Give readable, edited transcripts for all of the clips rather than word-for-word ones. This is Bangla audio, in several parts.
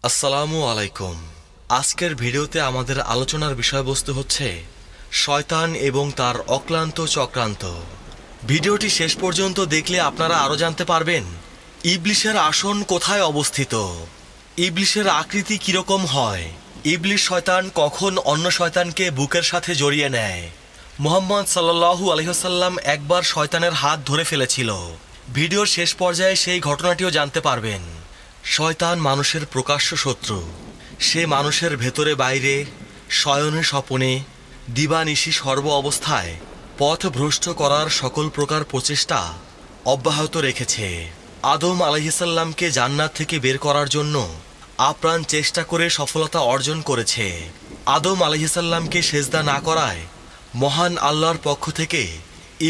আসসালামু আলাইকুম। আজকের ভিডিওতে আমাদের আলোচনার বিষয়বস্তু হচ্ছে শয়তান এবং তার অক্লান্ত চক্রান্ত। ভিডিওটি শেষ পর্যন্ত দেখলে আপনারা আরও জানতে পারবেন ইবলিশের আসন কোথায় অবস্থিত, ইবলিশের আকৃতি কীরকম হয়, ইবলিশ শয়তান কখন অন্য শয়তানকে বুকের সাথে জড়িয়ে নেয়। মুহাম্মদ সাল্লাল্লাহু আলাইহি ওয়াসাল্লাম একবার শয়তানের হাত ধরে ফেলেছিল। ভিডিওর শেষ পর্যায়ে সেই ঘটনাটিও জানতে পারবেন। শয়তান মানুষের প্রকাশ্য শত্রু। সে মানুষের ভেতরে বাইরে, শয়নে স্বপনে, দিবানিশি সর্ব অবস্থায় পথ ভ্রষ্ট করার সকল প্রকার প্রচেষ্টা অব্যাহত রেখেছে। আদম আলাইহিসসালামকে জান্নাত থেকে বের করার জন্য আপ্রাণ চেষ্টা করে সফলতা অর্জন করেছে। আদম আলাইহিসসালামকে সেজদা না করায় মহান আল্লাহর পক্ষ থেকে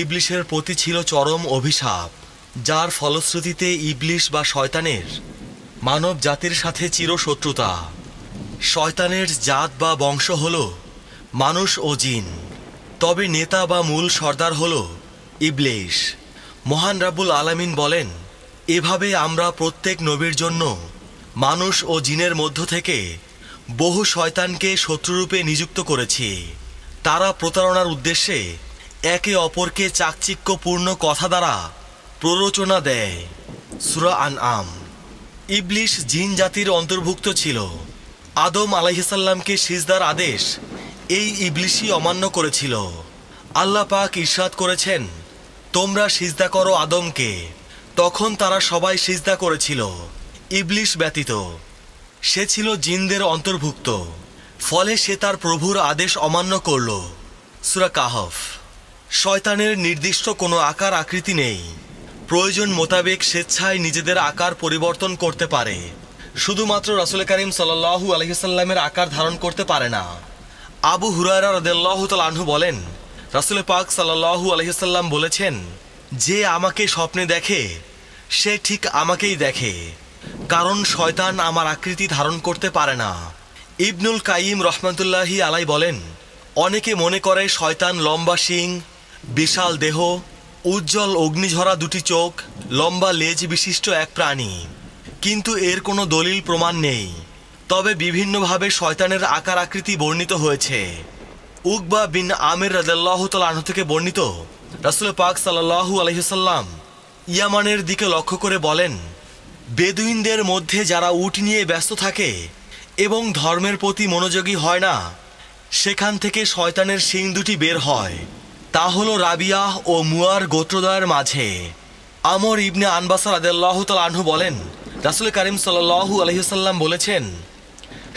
ইবলিশের প্রতি ছিল চরম অভিশাপ, যার ফলশ্রুতিতে ইবলিশ বা শয়তানের মানব জাতির সাথে চিরশত্রুতা। শয়তানের জাত বা বংশ হল মানুষ ও জিন, তবে নেতা বা মূল সর্দার হল ইবলিশ। মহান রাব্বুল আলামিন বলেন, এভাবে আমরা প্রত্যেক নবীর জন্য মানুষ ও জিনের মধ্য থেকে বহু শয়তানকে শত্রুরূপে নিযুক্ত করেছি। তারা প্রতারণার উদ্দেশ্যে একে অপরকে চাকচিক্যপূর্ণ কথা দ্বারা প্ররোচনা দেয়। সূরা আনআম। ইবলিশ জিন জাতির অন্তর্ভুক্ত ছিল। আদম আলাইহিসসালামকে সিজদার আদেশ এই ইবলিশই অমান্য করেছিল। আল্লাহ পাক ইরশাদ করেছেন, তোমরা সিজদা করো আদমকে। তখন তারা সবাই সিজদা করেছিল, ইবলিশ ব্যতীত। সে ছিল জিনদের অন্তর্ভুক্ত, ফলে সে তার প্রভুর আদেশ অমান্য করল। সূরা কাহফ। শয়তানের নির্দিষ্ট কোনো আকার আকৃতি নেই। প্রয়োজন মোতাবেক স্বেচ্ছায় নিজেদের আকার পরিবর্তন করতে পারে। শুধুমাত্র রাসূল করিম সাল্লাল্লাহু আলাইহি ওয়াসাল্লামের আকার ধারণ করতে পারে না। আবু হুরায়রা রাদিয়াল্লাহু তাআলা আনহু বলেন, রাসূল পাক সাল্লাল্লাহু আলাইহি ওয়াসাল্লাম বলেছেন, যে আমাকে স্বপ্নে দেখে সে ঠিক আমাকেই দেখে, কারণ শয়তান আমার আকৃতি ধারণ করতে পারে না। ইবনুল কাইয়িম রহমাতুল্লাহি আলাই বলেন, অনেকে মনে করে শয়তান লম্বা শিং, বিশাল দেহ, উজ্জ্বল অগ্নিঝরা দুটি চোখ, লম্বা লেজ বিশিষ্ট এক প্রাণী, কিন্তু এর কোনো দলিল প্রমাণ নেই। তবে বিভিন্নভাবে শয়তানের আকার আকৃতি বর্ণিত হয়েছে। উকবা বিন আমির রাদিয়াল্লাহু তাআলা আনহু থেকে বর্ণিত, রাসূল পাক সাল্লাল্লাহু আলাইহি ওয়াসাল্লাম ইয়ামানের দিকে লক্ষ্য করে বলেন, বেদুইনদের মধ্যে যারা উট নিয়ে ব্যস্ত থাকে এবং ধর্মের প্রতি মনোযোগী হয় না, সেখান থেকে শয়তানের শিং দুটি বের হয়। তা হল রাবিয়াহ ও মুয়ার গোত্রদ্বয়ের মাঝে। আমর ইবনে আনবাসা রাদিয়াল্লাহু তাআলা আনহু বলেন, রাসূল করিম সাল্লাল্লাহু আলাইহি ওয়াসাল্লাম বলেছেন,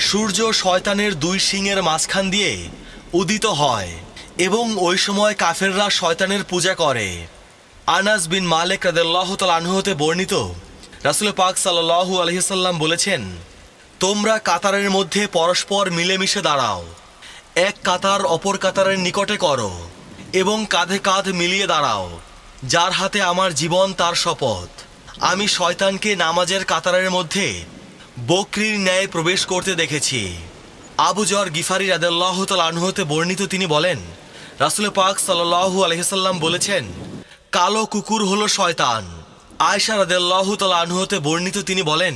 সূর্য শয়তানের দুই শিংয়ের মাঝখান দিয়ে উদিত হয় এবং ওই সময় কাফেররা শয়তানের পূজা করে। আনাস বিন মালিক রাদিয়াল্লাহু তাআলা আনহু হতে বর্ণিত, রাসূল পাক সাল্লাল্লাহু আলাইহি ওয়াসাল্লাম বলেছেন, তোমরা কাতারের মধ্যে পরস্পর মিলেমিশে দাঁড়াও, এক কাতার অপর কাতারের নিকটে করো এবং কাঁধে কাঁধ মিলিয়ে দাঁড়াও। যার হাতে আমার জীবন তার শপথ, আমি শয়তানকে নামাজের কাতারের মধ্যে বকরির ন্যায় প্রবেশ করতে দেখেছি। আবু যর গিফারি রাদিয়াল্লাহু তাআলা আনহু হতে বর্ণিত, তিনি বলেন, রাসূল পাক সাল্লাল্লাহু আলাইহি ওয়াসাল্লাম বলেছেন, কালো কুকুর হলো শয়তান। আয়েশা রাদিয়াল্লাহু তাআলা আনহা হতে বর্ণিত, তিনি বলেন,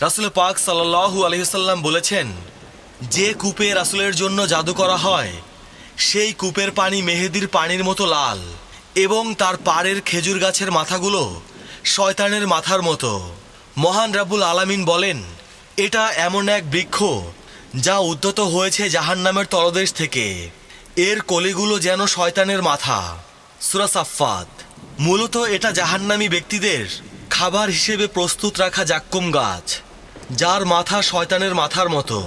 রাসূল পাক সাল্লাল্লাহু আলাইহি ওয়াসাল্লাম বলেছেন, যে কূপে রাসূলের জন্য জাদু করা হয় সেই কূপের পানি মেহেদির পানির মতো লাল এবং তার পাড়ের খেজুর গাছের মাথাগুলো শয়তানের মাথার মতো। মহান রাব্বুল আলামিন বলেন, এটা এমন এক বৃক্ষ যা উদ্যত হয়েছে জাহান্নামের তলদেশ থেকে, এর কলিগুলো যেন শয়তানের মাথা। সূরা সাফফাত। মূলত এটা জাহান্নামী ব্যক্তিদের খাবার হিসেবে প্রস্তুত রাখা জাক্কুম গাছ, যার মাথা শয়তানের মাথার মতো।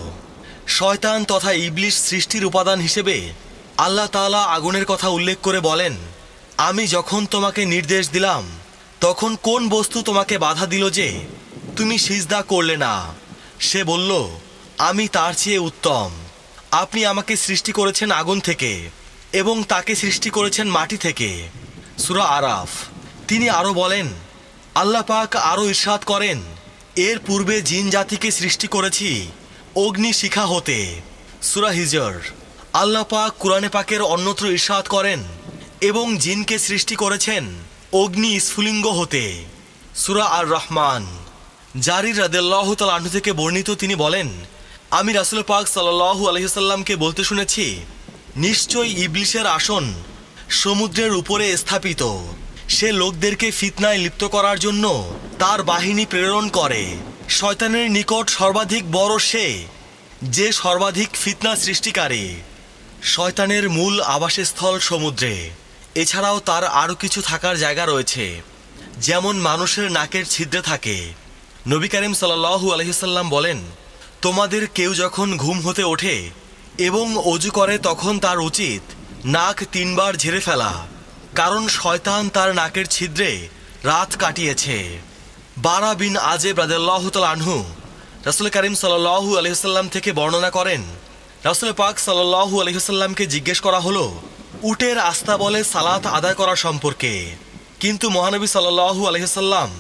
শয়তান তথা ইবলিশ সৃষ্টির উপাদান হিসেবে আল্লাহ তাআলা আগুনের কথা উল্লেখ করে বলেন, আমি যখন তোমাকে নির্দেশ দিলাম তখন কোন বস্তু তোমাকে বাধা দিল যে তুমি সিজদা করলে না? সে বলল, আমি তার চেয়ে উত্তম। আপনি আমাকে সৃষ্টি করেছেন আগুন থেকে এবং তাকে সৃষ্টি করেছেন মাটি থেকে। সূরা আরাফ। তিনি আরও বলেন, আল্লাহ পাক আরও ইরশাদ করেন, এর পূর্বে জিন জাতিকে সৃষ্টি করেছি অগ্নি শিখা হতে। সূরা হিজর। আল্লাহ পাক কুরআনে পাকের অন্যত্র ইরশাদ করেন, এবং জিনকে সৃষ্টি করেছেন অগ্নি স্ফুলিঙ্গ হতে। সূরা আর রহমান। জারির রাদিয়াল্লাহু তাআলা আনহু থেকে বর্ণিত, তিনি বলেন, আমি রাসূল পাক সাল্লাল্লাহু আলাইহি ওয়াসাল্লামকে বলতে শুনেছি, নিশ্চয়ই ইবলিসের আসন সমুদ্রের উপরে স্থাপিত। সে লোকদেরকে ফিতনায় লিপ্ত করার জন্য তার বাহিনী প্রেরণ করে। শয়তানের নিকট সর্বাধিক বড় সে, যে সর্বাধিক ফিতনা সৃষ্টিকারী। শয়তানের মূল আবাসস্থল সমুদ্রে। এছাড়াও তার আরও কিছু থাকার জায়গা রয়েছে, যেমন মানুষের নাকের ছিদ্রে থাকে। নবী করিম সাল্লাল্লাহু আলাইহি ওয়াসাল্লাম বলেন, তোমাদের কেউ যখন ঘুম হতে ওঠে এবং অজু করে, তখন তার উচিত নাক 3 বার ঝেড়ে ফেলা, কারণ শয়তান তার নাকের ছিদ্রে রাত কাটিয়েছে। বারা বিন আজেব রাদিয়াল্লাহু তাআলা আনহু রাসূল করিম সাল্লাল্লাহু আলাইহি ওয়াসাল্লাম থেকে বর্ণনা করেন, রাসূল পাক সাল্লাল্লাহু আলাইহি ওয়াসাল্লামকে জিজ্ঞেস করা হলো উটের আস্তাবলে সালাত আদায় করা সম্পর্কে, কিন্তু মহানবী সাল্লাল্লাহু আলাইহি ওয়াসাল্লাম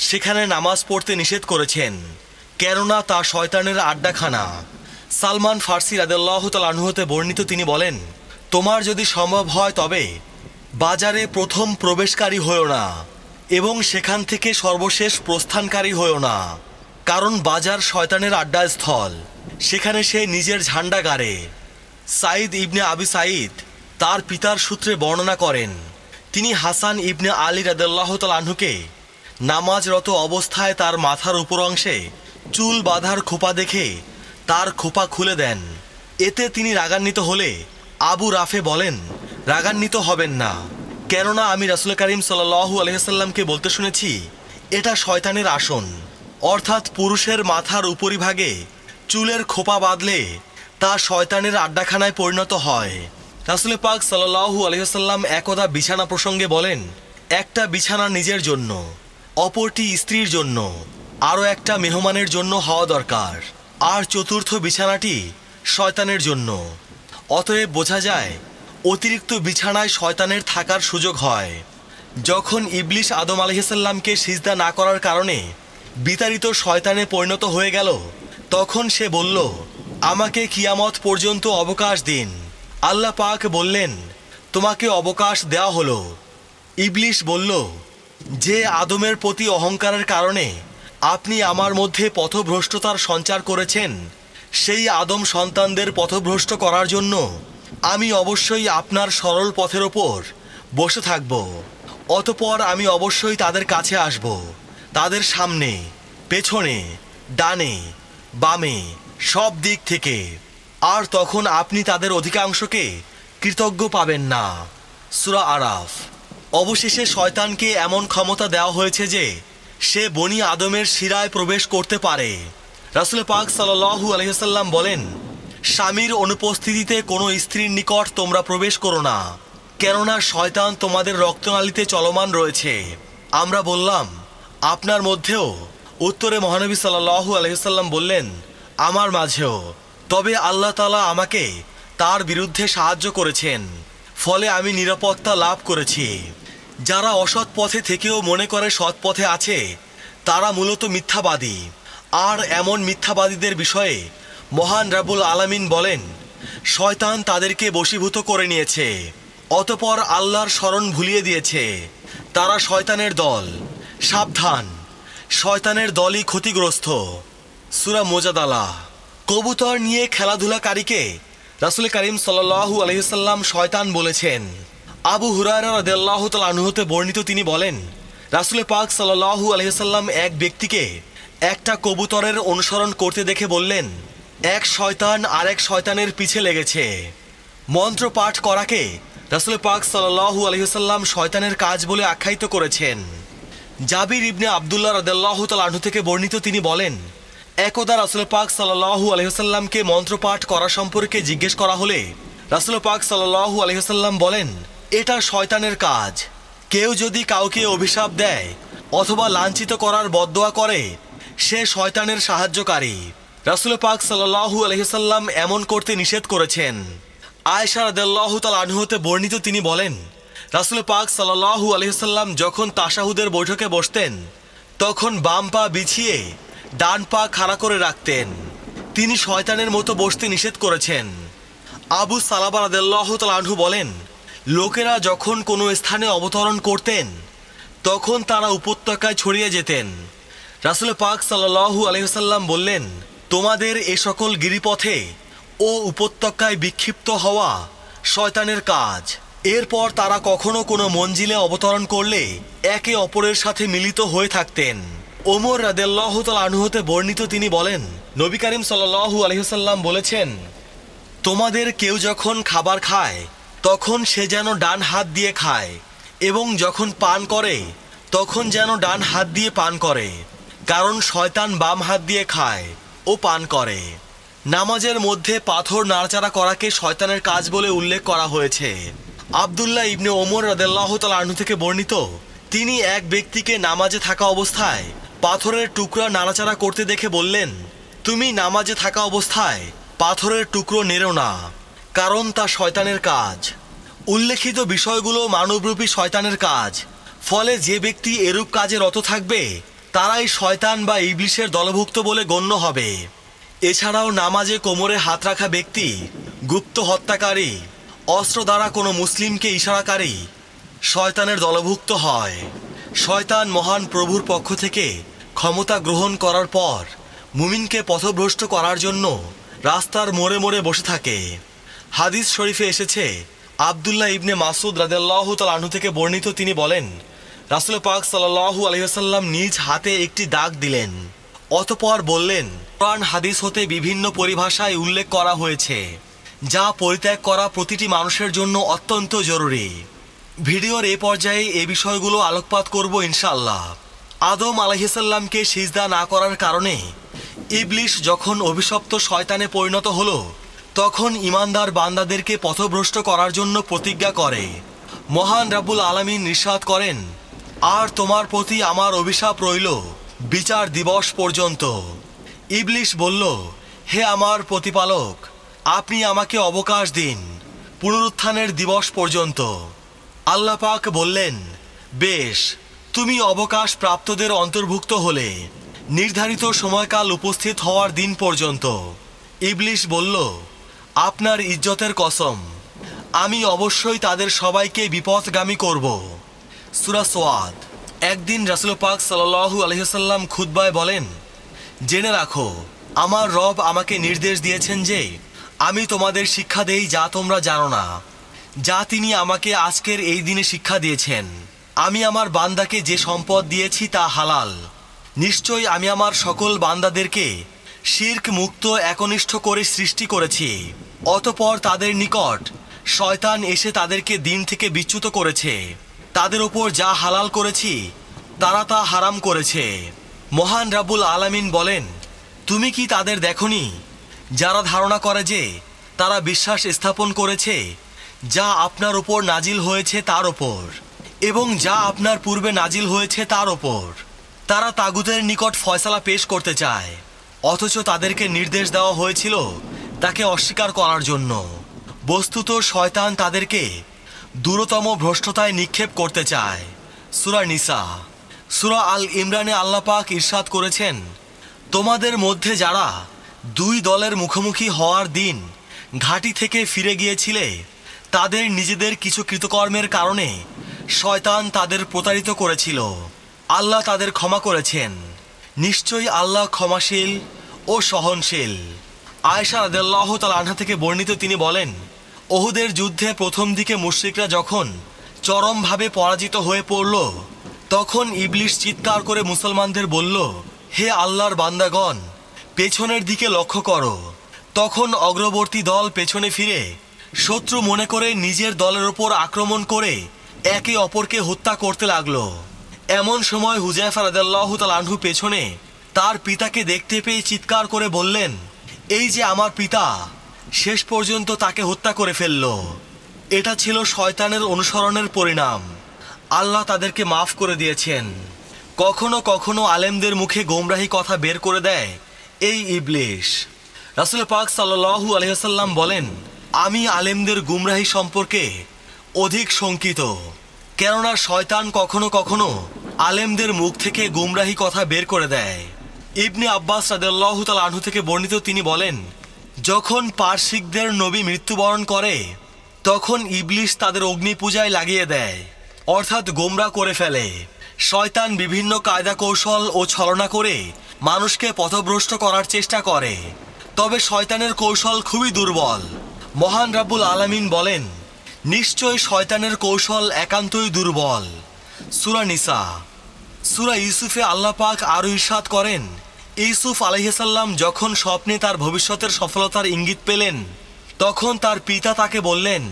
সেখানে নামাজ পড়তে নিষেধ করেছেন, কেননা তা শয়তানের আড্ডাখানা। সালমান ফার্সি রাদিয়াল্লাহু তাআলা আনহু হতে বর্ণিত, তিনি বলেন, তোমার যদি সম্ভব হয় তবে বাজারে প্রথম প্রবেশকারী হয়ো না এবং সেখান থেকে সর্বশেষ প্রস্থানকারী হয়ো না, কারণ বাজার শয়তানের আড্ডাস্থল, সেখানে সে নিজের ঝান্ডা গাড়ে। সাঈদ ইবনে আবি সাঈদ তার পিতার সূত্রে বর্ণনা করেন, তিনি হাসান ইবনে আলী রাদিয়াল্লাহু তাআলা আনহুকে নামাজরত অবস্থায় তার মাথার উপর অংশে চুল বাঁধার খোপা দেখে তার খোপা খুলে দেন। এতে তিনি রাগান্বিত হলে আবু রাফে বলেন, রাগান্বিত হবেন না, কেননা আমি রাসূল করিম সাল্লাল্লাহু আলাইহি ওয়াসাল্লামকে বলতে শুনেছি, এটা শয়তানের আসন। অর্থাৎ পুরুষের মাথার উপরিভাগে চুলের খোপা বাঁধলে তা শয়তানের আড্ডাখানায় পরিণত হয়। রাসূল পাক সাল্লাল্লাহু আলাইহি ওয়াসাল্লাম একদা বিছানা প্রসঙ্গে বলেন, একটা বিছানা নিজের জন্য, অপরটি স্ত্রীর জন্য, আরও একটা মেহমানের জন্য হওয়া দরকার, আর চতুর্থ বিছানাটি শয়তানের জন্য। অতএব বোঝা যায় অতিরিক্ত বিছানায় শয়তানের থাকার সুযোগ হয়। যখন ইবলিস আদম আলাইহিস সালামকে সিজদা না করার কারণে বিতাড়িত শয়তানে পরিণত হয়ে গেল, তখন সে বলল, আমাকে কিয়ামত পর্যন্ত অবকাশ দিন। আল্লাহ পাক বললেন, তোমাকে অবকাশ দেওয়া হলো। ইবলিস বলল, যে আদমের প্রতি অহংকারের কারণে আপনি আমার মধ্যে পথভ্রষ্টতার সঞ্চার করেছেন, সেই আদম সন্তানদের পথভ্রষ্ট করার জন্য আমি অবশ্যই আপনার সরল পথের ওপর বসে থাকব। অতঃপর আমি অবশ্যই তাদের কাছে আসব, তাদের সামনে, পেছনে, ডানে, বামে, সব দিক থেকে, আর তখন আপনি তাদের অধিকাংশকে কৃতজ্ঞ পাবেন না। সূরা আরাফ। অবশেষে শয়তানকে এমন ক্ষমতা দেওয়া হয়েছে যে সে বনি আদমের শিরায় প্রবেশ করতে পারে। রাসূল পাক সাল্লাল্লাহু আলাইহি ওয়াসাল্লাম বলেন, স্বামীর অনুপস্থিতিতে কোনো স্ত্রীর নিকট তোমরা প্রবেশ করো না, কেননা শয়তান তোমাদের রক্তনালীতে চলমান রয়েছে। আমরা বললাম, আপনার মধ্যেও? উত্তরে মহানবী সাল্লাল্লাহু আলাইহি ওয়াসাল্লাম বললেন, আমার মাঝেও। তবে আল্লাহ তাআলা আমাকে তার বিরুদ্ধে সাহায্য করেছেন, ফলে আমি নিরাপত্তা লাভ করেছি। যারা অসৎ পথে থেকেও মনে করে সৎ পথে আছে, তারা মূলত মিথ্যাবাদী। আর এমন মিথ্যাবাদীদের বিষয়ে মহান রাব্বুল আলামিন বলেন, শয়তান তাদেরকে বশীভূত করে নিয়েছে, অতঃপর আল্লাহর স্মরণ ভুলিয়ে দিয়েছে। তারা শয়তানের দল, সাবধান, শয়তানের দলই ক্ষতিগ্রস্ত। সূরা মুজাদালা। কবুতর নিয়ে খেলাধুলাকারীকে রাসূল করিম সাল্লাল্লাহু আলাইহি ওয়াসাল্লাম শয়তান বলেছেন। আবু হুরায়রা রাদিয়াল্লাহু তাআলা আনহু হতে বর্ণিত, তিনি বলেন, রাসূল পাক সাল্লাল্লাহু আলাইহি ওয়াসাল্লাম এক ব্যক্তিকে একটা কবুতরের অনুসরণ করতে দেখে বললেন, এক শয়তান আরেক শয়তানের পিছে লেগেছে। মন্ত্র পাঠ করাকে রাসূল পাক সাল্লাল্লাহু আলাইহি ওয়াসাল্লাম শয়তানের কাজ বলে আখ্যায়িত করেছেন। জাবির ইবনে আব্দুল্লাহ রাদিয়াল্লাহু তাআলা আনহু থেকে বর্ণিত, তিনি বলেন, একদা রাসূল পাক সাল্লাল্লাহু আলাইহি ওয়াসাল্লামকে মন্ত্রপাঠ করা সম্পর্কে জিজ্ঞেস করা হলে রাসূল পাক সাল্লাল্লাহু আলাইহি ওয়াসাল্লাম বলেন, এটা শয়তানের কাজ। কেউ যদি কাউকে অভিশাপ দেয় অথবা লাঞ্ছিত করার বদদোয়া করে, সে শয়তানের সাহায্যকারী। রাসূল পাক সাল্লাল্লাহু আলাইহি ওয়াসাল্লাম এমন করতে নিষেধ করেছেন। আয়েশা রাদিয়াল্লাহু তাআলা আনহা হতে বর্ণিত, তিনি বলেন, রাসূল পাক সাল্লাল্লাহু আলাইহি ওয়াসাল্লাম যখন তাশাহুদের বৈঠকে বসতেন, তখন বাম পা বিছিয়ে ডান পা খাড়া করে রাখতেন। তিনি শয়তানের মতো বসতে নিষেধ করেছেন। আবু সালাবা রাদিয়াল্লাহু তাআলা আনহু বলেন, লোকেরা যখন কোনো স্থানে অবতরণ করতেন, তখন তারা উপত্যকায় ছড়িয়ে যেতেন। রাসূল পাক সাল্লাল্লাহু আলাইহি ওয়াসাল্লাম বললেন, তোমাদের এ সকল গিরিপথে ও উপত্যকায় বিক্ষিপ্ত হওয়া শয়তানের কাজ। এরপর তারা কখনো কোনো মঞ্জিলে অবতরণ করলে একে অপরের সাথে মিলিত হয়ে থাকতেন। ওমর রাদিয়াল্লাহু তাআলা আনহু হতে বর্ণিত, তিনি বলেন, নবী করিম সাল্লাল্লাহু আলাইহি ওয়াসাল্লাম বলেছেন, তোমাদের কেউ যখন খাবার খায় তখন সে যেন ডান হাত দিয়ে খায়, এবং যখন পান করে তখন যেন ডান হাত দিয়ে পান করে, কারণ শয়তান বাম হাত দিয়ে খায় ও পান করে। নামাজের মধ্যে পাথর নাড়াচাড়া করাকে শয়তানের কাজ বলে উল্লেখ করা হয়েছে। আব্দুল্লাহ ইবনে ওমর রাদিয়াল্লাহু তাআলা আনহু থেকে বর্ণিত, তিনি এক ব্যক্তিকে নামাজে থাকা অবস্থায় পাথরের টুকরা নাড়াচাড়া করতে দেখে বললেন, তুমি নামাজে থাকা অবস্থায় পাথরের টুকরো নেড়ো না, কারণ তা শয়তানের কাজ। উল্লেখিত বিষয়গুলো মানবরূপী শয়তানের কাজ। ফলে যে ব্যক্তি এরূপ কাজে রত থাকবে তারাই শয়তান বা ইবলিশের দলভুক্ত বলে গণ্য হবে। এছাড়াও নামাজে কোমরে হাত রাখা ব্যক্তি গুপ্ত হত্যাকারী, অস্ত্র দ্বারা কোনো মুসলিমকে ইশারাকারী শয়তানের দলভুক্ত হয়। শয়তান মহান প্রভুর পক্ষ থেকে ক্ষমতা গ্রহণ করার পর মুমিনকে পথভ্রষ্ট করার জন্য রাস্তার মোড়ে মোড়ে বসে থাকে। হাদিস শরীফে এসেছে, আব্দুল্লাহ ইবনে মাসুদ রাদিয়াল্লাহু তাআলা আনহু থেকে বর্ণিত, তিনি বলেন, রাসূল পাক সাল্লাল্লাহু আলাইহি ওয়াসাল্লাম নিজ হাতে একটি দাগ দিলেন, অতঃপর বললেন, কোরআন হাদিস হতে বিভিন্ন পরিভাষায় উল্লেখ করা হয়েছে যা পরিত্যাগ করা প্রতিটি মানুষের জন্য অত্যন্ত জরুরি। ভিডিওর এ পর্যায়ে এ বিষয়গুলো আলোকপাত করব ইনশাআল্লাহ। আদম আলাইহিস সালামকে সিজদা না করার কারণে ইবলিশ যখন অভিশপ্ত শয়তানে পরিণত হলো, তখন ঈমানদার বান্দাদেরকে পথভ্রষ্ট করার জন্য প্রতিজ্ঞা করে। মহান রাব্বুল আলামিন ইরশাদ করেন, আর তোমার প্রতি আমার অভিশাপ রইল বিচার দিবস পর্যন্ত। ইবলিশ বলল, হে আমার প্রতিপালক, আপনি আমাকে অবকাশ দিন পুনরুত্থানের দিবস পর্যন্ত। আল্লাহ পাক বললেন, বেশ, তুমি অবকাশ প্রাপ্তদের অন্তর্ভুক্ত হলে নির্ধারিত সময়কাল উপস্থিত হওয়ার দিন পর্যন্ত। ইবলিশ বলল, আপনার ইজ্জতের কসম, আমি অবশ্যই তাদের সবাইকে বিপথগামী করব। সূরা সোয়াদ। একদিন রাসূল পাক সাল্লাল্লাহু আলাইহি ওয়াসাল্লাম খুতবায় বলেন, জেনে রাখো, আমার রব আমাকে নির্দেশ দিয়েছেন যে আমি তোমাদের শিক্ষা দেই যা তোমরা জানো না, যা তিনি আমাকে আজকের এই দিনে শিক্ষা দিয়েছেন। আমি আমার বান্দাকে যে সম্পদ দিয়েছি তা হালাল। নিশ্চয়ই আমি আমার সকল বান্দাদেরকে শিরক মুক্ত একনিষ্ঠ করে সৃষ্টি করেছি। অতঃপর তাদের নিকট শয়তান এসে তাদেরকে দিন থেকে বিচ্যুত করেছে। তাদের ওপর যা হালাল করেছি তারা তা হারাম করেছে। মহান রাব্বুল আলামিন বলেন, তুমি কি তাদের দেখনি যারা ধারণা করে যে তারা বিশ্বাস স্থাপন করেছে যা আপনার ওপর নাজিল হয়েছে তার ওপর, এবং যা আপনার পূর্বে নাজিল হয়েছে তার ওপর। তারা তাগুতের নিকট ফয়সালা পেশ করতে চায়, অথচ তাদেরকে নির্দেশ দেওয়া হয়েছিল তাকে অস্বীকার করার জন্য। বস্তুত শয়তান তাদেরকে দূরতম ভ্রষ্টতায় নিক্ষেপ করতে চায়। সূরা নিসা। সূরা আল ইমরানে আল্লাহ পাক ইরশাদ করেছেন, তোমাদের মধ্যে যারা দুই দলের মুখোমুখি হওয়ার দিন ঘাঁটি থেকে ফিরে গিয়েছিলে, তাদের নিজেদের কিছু কৃতকর্মের কারণে শয়তান তাদের প্রতারিত করেছিল। আল্লাহ তাদের ক্ষমা করেছেন। নিশ্চয়ই আল্লাহ ক্ষমাশীল ও সহনশীল। আয়েশা রাদিয়াল্লাহু তাআলা আনহা থেকে বর্ণিত, তিনি বলেন, ওহুদের যুদ্ধে প্রথম দিকে মুশরিকরা যখন চরমভাবে পরাজিত হয়ে পড়ল, তখন ইবলিশ চিৎকার করে মুসলমানদের বলল, হে আল্লাহর বান্দাগণ, পেছনের দিকে লক্ষ্য করো। তখন অগ্রবর্তী দল পেছনে ফিরে শত্রু মনে করে নিজের দলের ওপর আক্রমণ করে একে অপরকে হত্যা করতে লাগলো। এমন সময় হুযায়ফা রাদিয়াল্লাহু তাআলা আনহু পেছনে তার পিতাকে দেখতে পেয়ে চিৎকার করে বললেন, এই যে আমার পিতা। শেষ পর্যন্ত তাকে হত্যা করে ফেলল। এটা ছিল শয়তানের অনুসরণের পরিণাম। আল্লাহ তাদেরকে মাফ করে দিয়েছেন। কখনো কখনো আলেমদের মুখে গোমরাহি কথা বের করে দেয় এই ইবলিশ। রাসূল পাক সাল্লাল্লাহু আলাইহি ওয়াসাল্লাম বলেন, আমি আলেমদের গুমরাহি সম্পর্কে অধিক শঙ্কিত, কেননা শয়তান কখনো কখনো আলেমদের মুখ থেকে গুমরাহি কথা বের করে দেয়। ইবনে আব্বাস রাদিয়াল্লাহু তাআলা আনহু থেকে বর্ণিত, তিনি বলেন, যখন পারসিকদের নবী মৃত্যুবরণ করে তখন ইবলিশ তাদের অগ্নি পূজায় লাগিয়ে দেয়, অর্থাৎ গোমরা করে ফেলে। শয়তান বিভিন্ন কায়দা কৌশল ও ছলনা করে মানুষকে পথভ্রষ্ট করার চেষ্টা করে, তবে শয়তানের কৌশল খুবই দুর্বল। মহান রাব্বুল আলামিন বলেন, নিশ্চয় শয়তানের কৌশল একান্তই দুর্বল। সূরা নিসা। সূরা ইউসুফে আল্লাহ পাক আরও ইরশাদ করেন, ইউসুফ আলাইহিস সালাম যখন স্বপ্নে তার ভবিষ্যতের সফলতার ইঙ্গিত পেলেন, তখন তার পিতা তাকে বললেন,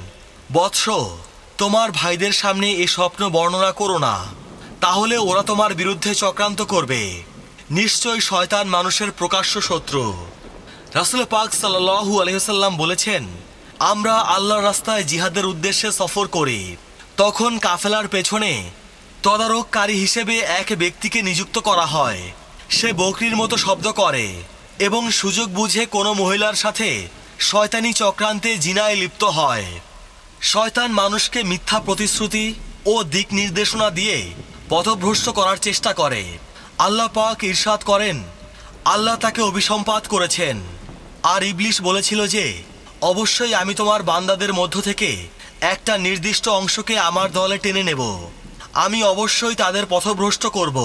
বৎস, তোমার ভাইদের সামনে এই স্বপ্ন বর্ণনা করো না, তাহলে ওরা তোমার বিরুদ্ধে চক্রান্ত করবে। নিশ্চয় শয়তান মানুষের প্রকাশ্য শত্রু। রাসূল পাক সাল্লাল্লাহু আলাইহি ওয়াসাল্লাম বলেছেন, আমরা আল্লাহর রাস্তায় জিহাদের উদ্দেশ্যে সফর করি, তখন কাফেলার পেছনে তদারককারী হিসেবে এক ব্যক্তিকে নিযুক্ত করা হয়। সে বকরির মতো শব্দ করে এবং সুযোগ বুঝে কোনো মহিলার সাথে শয়তানি চক্রান্তে জিনায় লিপ্ত হয়। শয়তান মানুষকে মিথ্যা প্রতিশ্রুতি ও দিক নির্দেশনা দিয়ে পথভ্রষ্ট করার চেষ্টা করে। আল্লাহ পাক ইরশাদ করেন, আল্লাহ তাকে অভিসম্পাত করেছেন। আর ইবলিশ বলেছিল যে, অবশ্যই আমি তোমার বান্দাদের মধ্য থেকে একটা নির্দিষ্ট অংশকে আমার দলে টেনে নেব। আমি অবশ্যই তাদের পথভ্রষ্ট করব,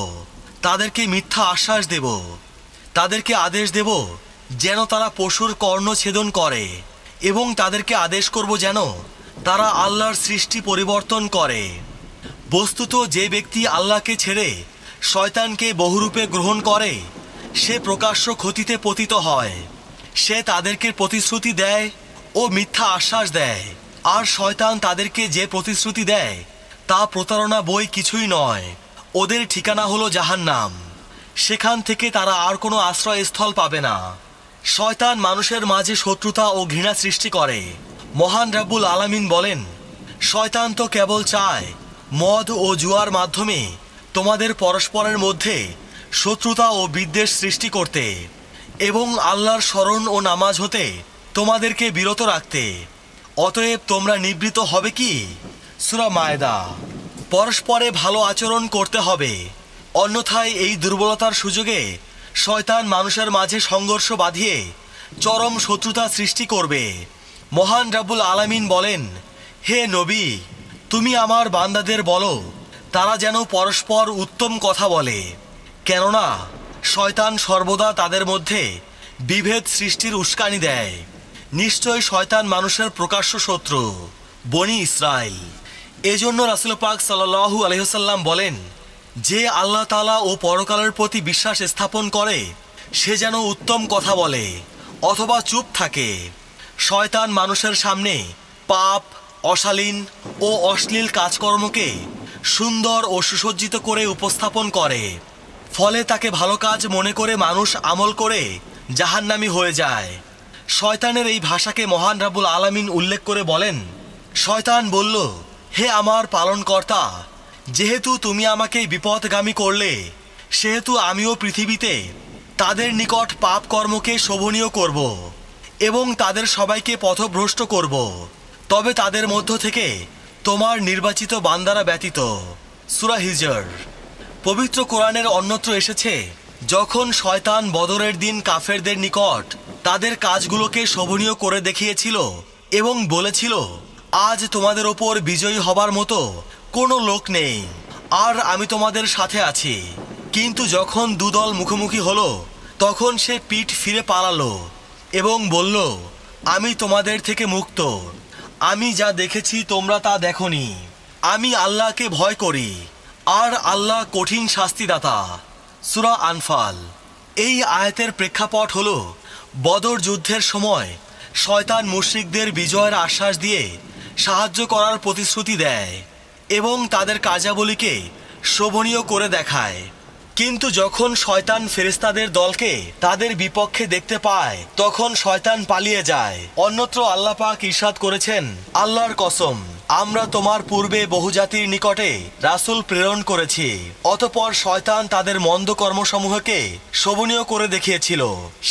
তাদেরকে মিথ্যা আশ্বাস দেব, তাদেরকে আদেশ দেব যেন তারা পশুর কর্ণ ছেদন করে, এবং তাদেরকে আদেশ করব যেন তারা আল্লাহর সৃষ্টি পরিবর্তন করে। বস্তুত যে ব্যক্তি আল্লাহকে ছেড়ে শয়তানকে বহুরূপে গ্রহণ করে, সে প্রকাশ্য ক্ষতিতে পতিত হয়। সে তাদেরকে প্রতিশ্রুতি দেয় ও মিথ্যা আশ্বাস দেয়, আর শয়তান তাদেরকে যে প্রতিশ্রুতি দেয় তা প্রতারণা বই কিছুই নয়। ওদের ঠিকানা হলো জাহান্নাম, সেখান থেকে তারা আর কোনো আশ্রয়স্থল পাবে না। শয়তান মানুষের মাঝে শত্রুতা ও ঘৃণা সৃষ্টি করে। মহান রাব্বুল আলামিন বলেন, শয়তান তো কেবল চায় মদ ও জুয়ার মাধ্যমে তোমাদের পরস্পরের মধ্যে শত্রুতা ও বিদ্বেষ সৃষ্টি করতে এবং আল্লাহর স্মরণ ও নামাজ হতে তোমাদেরকে বিরত রাখতে। অতএব তোমরা নিবৃত হবে কি? সূরা মায়েদা। পরস্পরে ভালো আচরণ করতে হবে, অন্যথায় এই দুর্বলতার সুযোগে শয়তান মানুষের মাঝে সংঘর্ষ বাঁধিয়ে চরম শত্রুতা সৃষ্টি করবে। মহান রাব্বুল আলামিন বলেন, হে নবী, তুমি আমার বান্দাদের বলো তারা যেন পরস্পর উত্তম কথা বলে, কেননা শয়তান সর্বদা তাদের মধ্যে বিভেদ সৃষ্টির উস্কানি দেয়। নিশ্চয় শয়তান মানুষের প্রকাশ্য শত্রু। বনি ইসরাইল। এজন্য রাসূল পাক সাল্লাল্লাহু আলাইহি ওয়াসাল্লাম বলেন, যে আল্লাহ তাআলা ও পরকালের প্রতি বিশ্বাস স্থাপন করে সে যেন উত্তম কথা বলে অথবা চুপ থাকে। শয়তান মানুষের সামনে পাপ, অশালীন ও অশ্লীল কাজকর্মকে সুন্দর ও সুসজ্জিত করে উপস্থাপন করে, ফলে তাকে ভালো কাজ মনে করে মানুষ আমল করে জাহান্নামী হয়ে যায়। শয়তানের এই ভাষাকে মহান রাব্বুল আলামিন উল্লেখ করে বলেন, শয়তান বলল, হে আমার পালনকর্তা, যেহেতু তুমি আমাকে বিপদগামী করলে, সেহেতু আমিও পৃথিবীতে তাদের নিকট পাপ কর্মকে শোভনীয় করব এবং তাদের সবাইকে পথভ্রষ্ট করব, তবে তাদের মধ্য থেকে তোমার নির্বাচিত বান্দারা ব্যতীত। সূরা হিজর। পবিত্র কোরআনের অন্যত্র এসেছে, যখন শয়তান বদরের দিন কাফেরদের নিকট তাদের কাজগুলোকে শোভনীয় করে দেখিয়েছিল এবং বলেছিল, আজ তোমাদের ওপর বিজয়ী হবার মতো কোনো লোক নেই, আর আমি তোমাদের সাথে আছি। কিন্তু যখন দুদল মুখোমুখি হলো, তখন সে পিঠ ফিরে পালালো এবং বলল, আমি তোমাদের থেকে মুক্ত, আমি যা দেখেছি তোমরা তা দেখোনি। আমি আল্লাহকে ভয় করি, আর আল্লাহ কঠিন শাস্তিদাতা। সূরা আনফাল। এই আয়াতের প্রেক্ষাপট হল, বদর যুদ্ধের সময় শয়তান মুশরিকদের বিজয়ের আশ্বাস দিয়ে সাহায্য করার প্রতিশ্রুতি দেয় এবং তাদের কার্যাবলীকে শোভনীয় করে দেখায়। কিন্তু যখন শয়তান ফেরেশতাদের দলকে তাদের বিপক্ষে দেখতে পায়, তখন শয়তান পালিয়ে যায়। অন্যত্র আল্লাহ পাক ইরশাদ করেছেন, আল্লাহর কসম, আমরা তোমার পূর্বে বহুজাতির নিকটে রাসূল প্রেরণ করেছি, অতঃপর শয়তান তাদের মন্দ কর্মসমূহকে শোভনীয় করে দেখিয়েছিল।